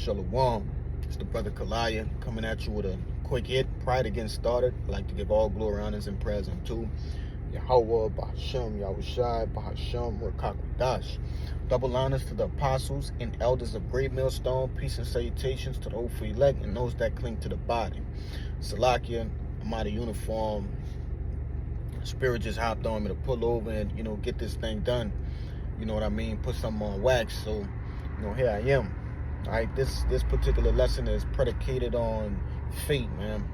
Shalom. It's the brother Kalaya coming at you with a quick hit prior to getting started. I'd like to give all glory, honors, and prayers unto Yahweh, Bahashem, Yahushai, Bahashem, Rakakwadash. Double honors to the apostles and elders of Great Millstone. Peace and salutations to the hopeful elect and those that cling to the body. Salakia, I'm out of uniform. Spirit just hopped on me to pull over and, get this thing done. You know what I mean? Put something on wax. So, here I am. All right, this particular lesson is predicated on faith, man.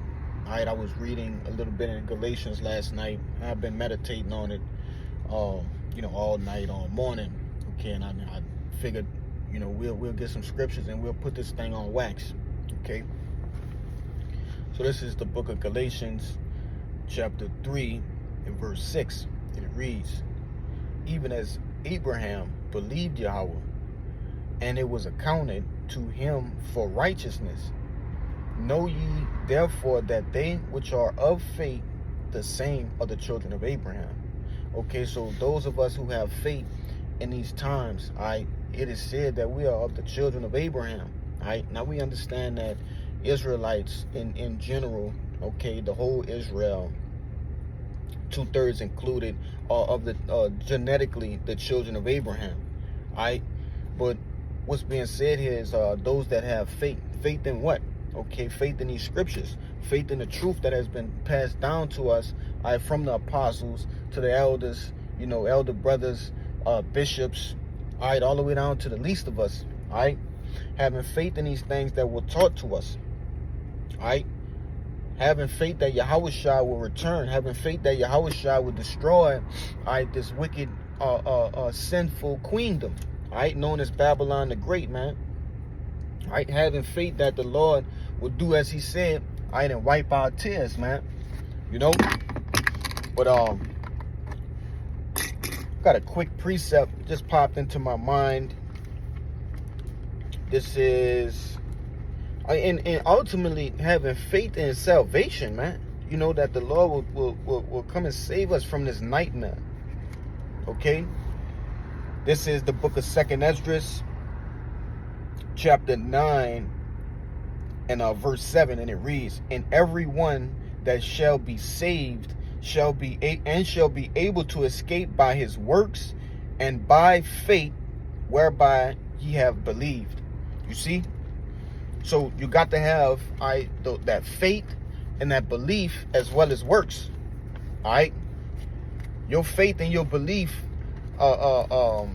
All right, I was reading a little bit in Galatians last night. I've been meditating on it, all night, all morning. Okay, and I figured, we'll get some scriptures and we'll put this thing on wax. Okay. So this is the book of Galatians, chapter 3, and verse 6. And it reads, "Even as Abraham believed Yahweh, and it was accounted to him for righteousness. Know ye therefore that they which are of faith, the same are the children of Abraham." Okay, so those of us who have faith in these times, it is said that we are of the children of Abraham. Now we understand that Israelites in general, okay, the whole Israel, 2/3 included, are of the genetically the children of Abraham. But what's being said here is those that have faith. Faith in what? Okay, faith in these scriptures. Faith in the truth that has been passed down to us from the apostles to the elders, elder brothers, bishops, all the way down to the least of us. Having faith in these things that were taught to us. Having faith that Yahushua will return. Having faith that Yahushua will destroy this wicked, sinful queendom. Known as Babylon the Great, man. Having faith that the Lord will do as he said, and wipe our tears, man. But got a quick precept just popped into my mind. This is and ultimately having faith in salvation, man. That the Lord will come and save us from this nightmare. Okay? This is the book of 2nd Esdras, chapter 9, and verse 7, and it reads, "And everyone that shall be saved shall be able to escape by his works and by faith whereby ye have believed." You see? So you got to have that faith and that belief as well as works. Your faith and your belief are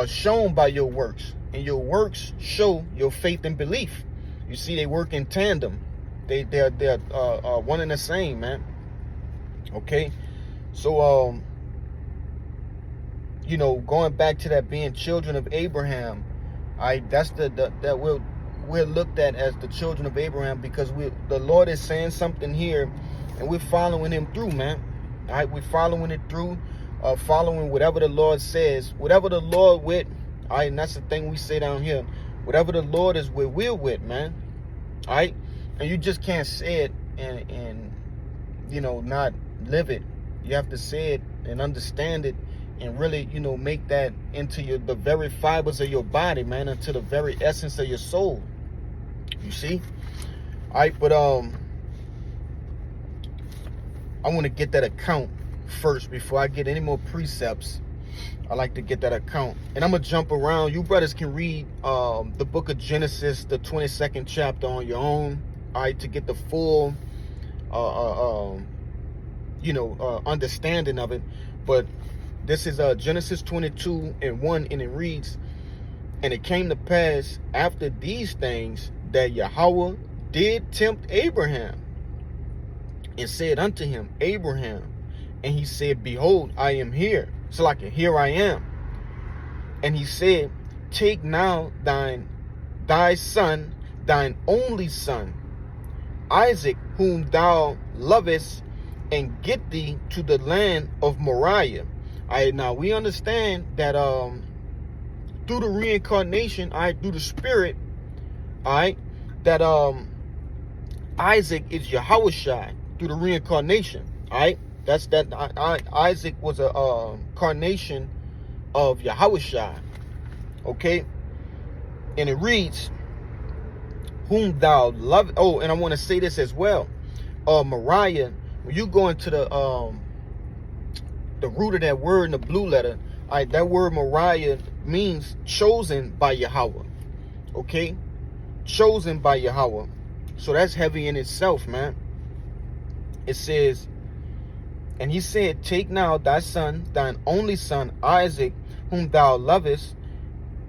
shown by your works, and your works show your faith and belief. You see, they work in tandem. They're one and the same, man. Okay, so going back to that being children of Abraham, that's that we're looked at as the children of Abraham because the Lord is saying something here, and we're following him through, man. We're following it through. Following whatever the Lord says, whatever the Lord with, and that's the thing we say down here. Whatever the Lord is with, we're with, man. And you just can't say it and not live it. You have to say it and understand it and really, make that into the very fibers of your body, man, into the very essence of your soul. You see? But I want to get that account first before I get any more precepts. I like to get that account, and I'm gonna jump around. You brothers can read the book of Genesis, the 22nd chapter, on your own, to get the full understanding of it. But this is Genesis 22:1, and it reads, "And it came to pass after these things that Yahweh did tempt Abraham and said unto him, Abraham. And he said, Behold, I am here." So here I am. "And he said, Take now thy son, thine only son, Isaac, whom thou lovest, and get thee to the land of Moriah." Now we understand that through the reincarnation, through the spirit, that Isaac is Yahushua through the reincarnation. That's that Isaac was a carnation of Yahushua. Okay, And it reads, whom thou love. Oh, and I want to say this as well. Moriah, when you go into the root of that word in the blue letter, all right, that word Moriah means chosen by Yahweh. Okay? Chosen by Yahweh. So that's heavy in itself, man. It says, and he said, take now thy son, thine only son, Isaac, whom thou lovest,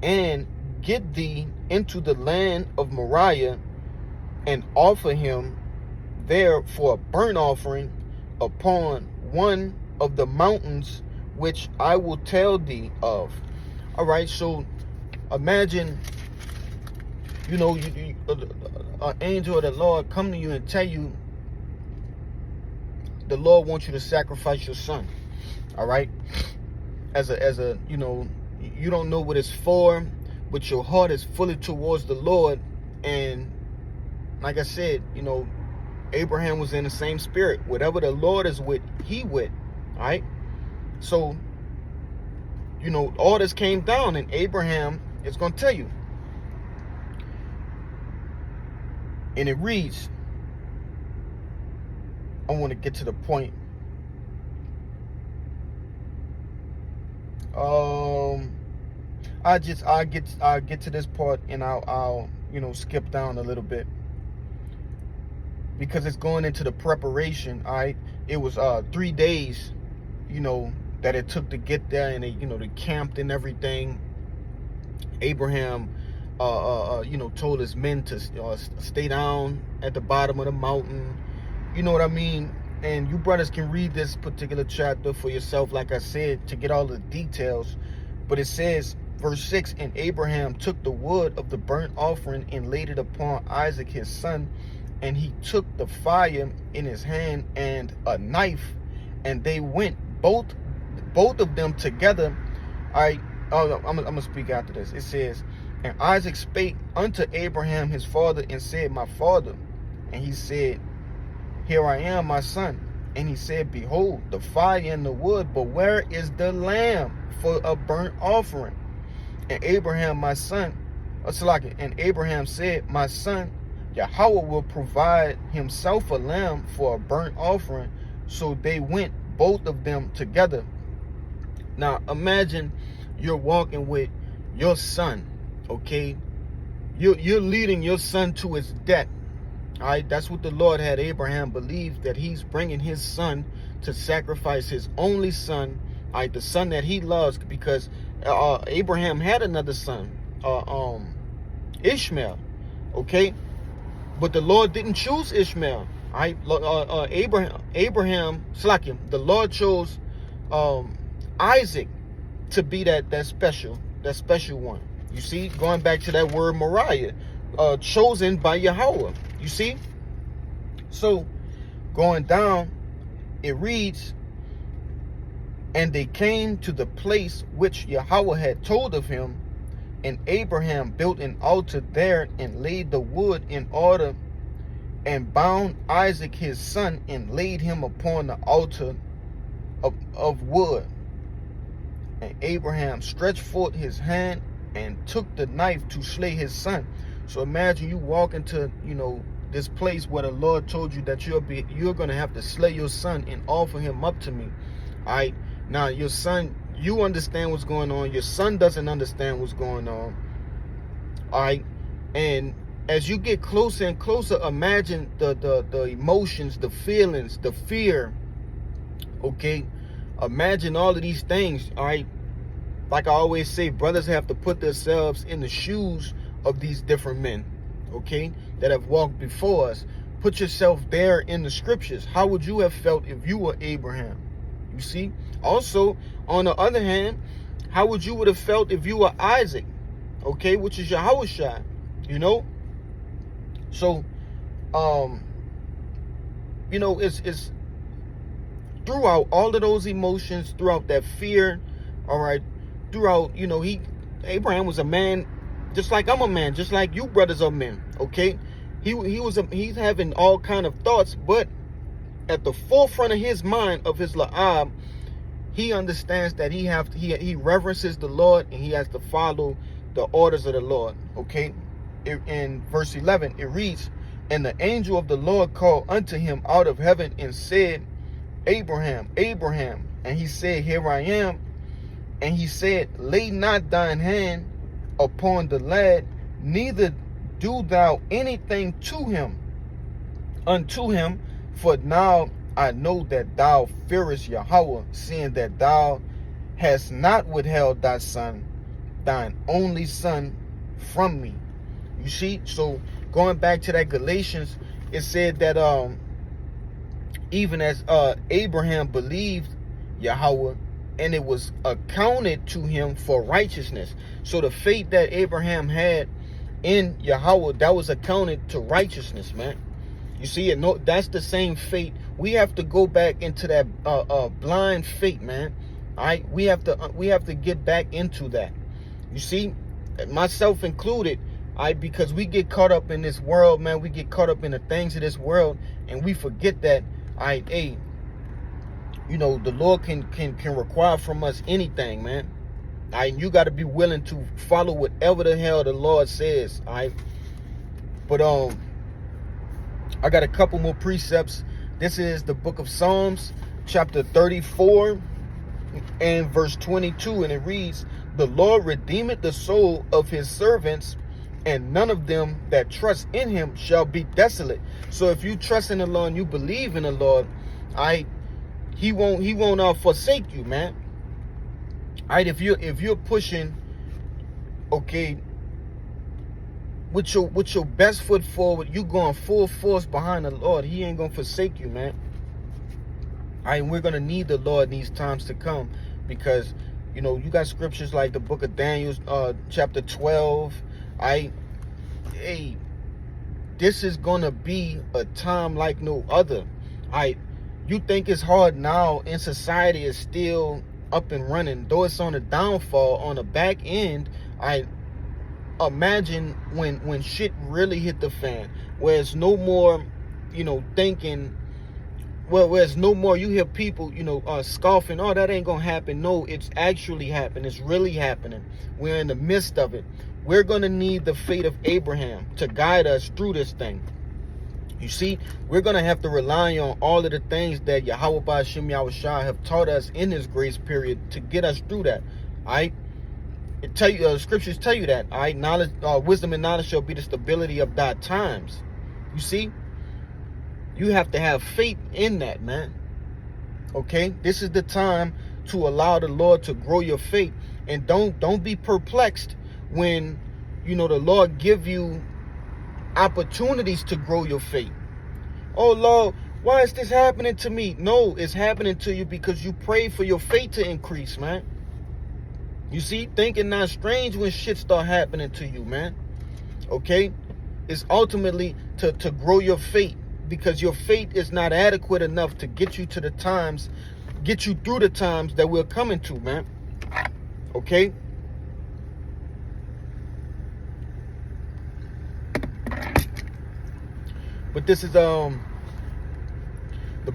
and get thee into the land of Moriah, and offer him there for a burnt offering upon one of the mountains which I will tell thee of. All right, so imagine, you know, an angel of the Lord come to you and tell you the Lord wants you to sacrifice your son. All right, as a you know, you don't know what it's for, but your heart is fully towards the Lord. And like I said, you know, Abraham was in the same spirit. Whatever the Lord is with, he with. All right. So, you know, all this came down, and Abraham is going to tell you. And it reads, I want to get to the point. I'll get to this part, and I'll you know, skip down a little bit, because it's going into the preparation. All right, it was 3 days, you know, that it took to get there, and they, you know, they camped and everything. Abraham you know, told his men to stay down at the bottom of the mountain. You know what I mean? And you brothers can read this particular chapter for yourself, like I said, to get all the details. But it says, verse 6, and Abraham took the wood of the burnt offering and laid it upon Isaac his son, and he took the fire in his hand and a knife, and they went both of them together. I'm gonna speak after this. It says, and Isaac spake unto Abraham his father, and said, my father. And he said, here I am, my son. And he said, behold, the fire and the wood, but where is the lamb for a burnt offering? And Abraham, my son, and Abraham said, my son, Yahweh will provide himself a lamb for a burnt offering. So they went both of them together. Now imagine you're walking with your son, okay? You're leading your son to his death. All right, that's what the Lord had Abraham believe, that he's bringing his son to sacrifice his only son, all right, the son that he loves, because Abraham had another son, Ishmael, okay? But the Lord didn't choose Ishmael. All right, Abraham, the Lord chose Isaac to be that special one. You see, going back to that word Moriah, chosen by Yahweh. You see? So, going down, it reads, and they came to the place which Yahweh had told of him, and Abraham built an altar there and laid the wood in order, and bound Isaac his son, and laid him upon the altar of wood. And Abraham stretched forth his hand and took the knife to slay his son. So imagine you walk into, you know, this place where the Lord told you that you're going to have to slay your son and offer him up to me. All right. Now your son, you understand what's going on. Your son doesn't understand what's going on. All right. And as you get closer and closer, imagine the emotions, the feelings, the fear. Okay. Imagine all of these things. All right. Like I always say, brothers have to put themselves in the shoes of these different men, okay, that have walked before us. Put yourself there in the scriptures. How would you have felt if you were Abraham? You see? Also, on the other hand, how would you have felt if you were Isaac, okay, which is Yahushua, you know? So, you know, it's throughout all of those emotions, throughout that fear, all right, throughout, you know, Abraham was a man just like I'm a man, just like you brothers are men, okay? He's having all kind of thoughts, but at the forefront of his mind, of his la'ab, he understands that he reverences the Lord, and he has to follow the orders of the Lord. Okay, in verse 11 it reads, and the angel of the Lord called unto him out of heaven and said, Abraham, Abraham. And he said, here I am. And he said, lay not thine hand upon the lad, neither do thou anything unto him, for now I know that thou fearest Yahweh, seeing that thou hast not withheld thy son, thine only son, from me. You see, so going back to that Galatians, it said that even as Abraham believed Yahweh, and it was accounted to him for righteousness. So the faith that Abraham had in Yahweh, that was accounted to righteousness, man. You see it? No, that's the same faith. We have to go back into that blind faith, man. All right, we have to get back into that. You see, myself included. Because we get caught up in this world, man. We get caught up in the things of this world, and we forget that, hey, you know, the Lord can require from us anything, man. You got to be willing to follow whatever the hell the Lord says. But I got a couple more precepts. This is the book of Psalms, chapter 34 and verse 22, and it reads, the Lord redeemeth the soul of his servants, and none of them that trust in him shall be desolate. So if you trust in the Lord and you believe in the Lord, he won't forsake you, man. If you're pushing, okay, with your best foot forward, you going full force behind the Lord, he ain't gonna forsake you, man. We're gonna need the Lord in these times to come, because you know you got scriptures like the book of Daniel, chapter 12. Hey, this is gonna be a time like no other. You think it's hard now, and society is still up and running, though it's on a downfall on the back end. Imagine when shit really hit the fan, where it's no more, you know, thinking, well, where's no more, you hear people, you know, scoffing, oh, that ain't gonna happen. No, it's actually happening. It's really happening. We're in the midst of it. We're gonna need the faith of Abraham to guide us through this thing. You see, we're going to have to rely on all of the things that Yahweh Ba'ashem Yahushua have taught us in this grace period to get us through that. Scriptures tell you that. Knowledge, wisdom and knowledge shall be the stability of thy times. You see, you have to have faith in that, man. Okay, this is the time to allow the Lord to grow your faith, and don't be perplexed when you know the Lord give you opportunities to grow your faith. Oh Lord, why is this happening to me? No, it's happening to you because you pray for your faith to increase, man. You see, thinking not strange when shit start happening to you, man. Okay, it's ultimately to grow your faith, because your faith is not adequate enough to get you to the times, get you through the times that we're coming to, man. Okay. But this is the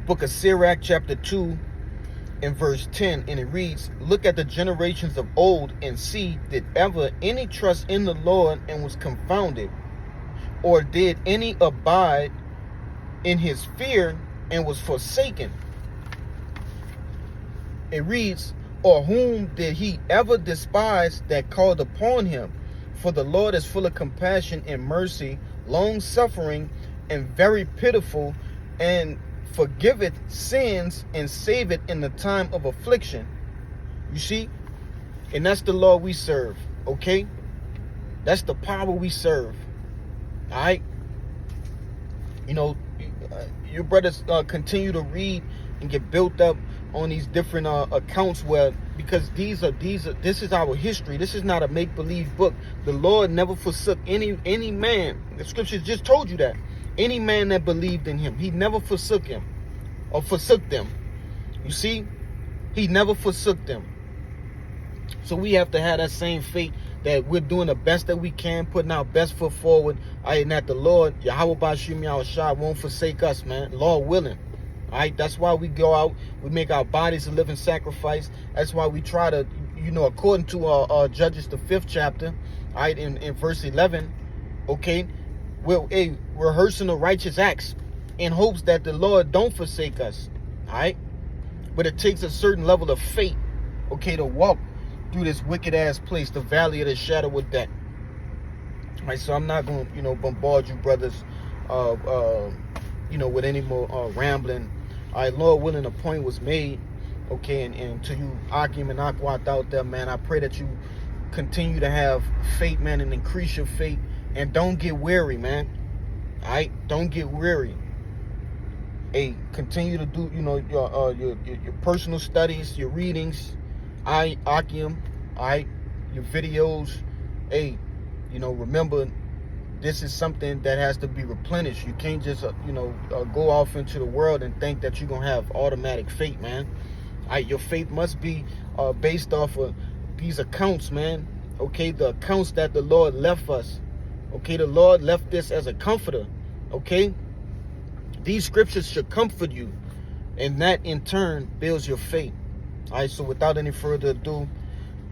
book of Sirach, chapter 2 and verse 10, and it reads, look at the generations of old and see, did ever any trust in the Lord and was confounded? Or did any abide in his fear and was forsaken? It reads, or whom did he ever despise that called upon him? For the Lord is full of compassion and mercy, long-suffering, and very pitiful, and forgiveth sins and saveth in the time of affliction. You see, and that's the Lord we serve. Okay, that's the power we serve. All right, you know, your brothers continue to read and get built up on these different accounts, where because this is our history. This is not a make-believe book. The Lord never forsook any man. The scriptures just told you that. Any man that believed in him, he never forsook him or forsook them. You see, he never forsook them. So we have to have that same faith that we're doing the best that we can, putting our best foot forward, and that the Lord, Yahweh Ba'ashem Yahushua, won't forsake us, man. Lord willing. All right, that's why we go out, we make our bodies a living sacrifice. That's why we try to, you know, according to Judges, the 5th chapter, All right, in verse 11, okay, we're rehearsing the righteous acts in hopes that the Lord don't forsake us. All right, but it takes a certain level of faith, okay, to walk through this wicked ass place, the valley of the shadow of death. All right, so I'm not going to, bombard you brothers, with any more rambling. All right, Lord willing, a point was made, okay, and to you, Akim and Akwat out there, man, I pray that you continue to have faith, man, and increase your faith, and don't get weary, man. All right, don't get weary. Hey, continue to do, your personal studies, your readings, Akim, all right, your videos. Hey, remember, this is something that has to be replenished. You can't just, go off into the world and think that you're going to have automatic faith, man. All right, your faith must be based off of these accounts, man. Okay, the accounts that the Lord left us. Okay, the Lord left this as a comforter. Okay, these scriptures should comfort you, and that in turn builds your faith. All right, so without any further ado,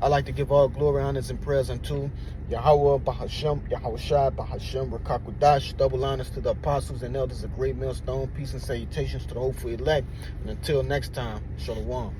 I'd like to give all glory, honors, and prayers unto Yahweh, Bahashem, Yahushua, Bahashem, Rakakudash, double honors to the apostles and elders of Great Millstone, peace and salutations to the hopeful elect. And until next time, Shalom.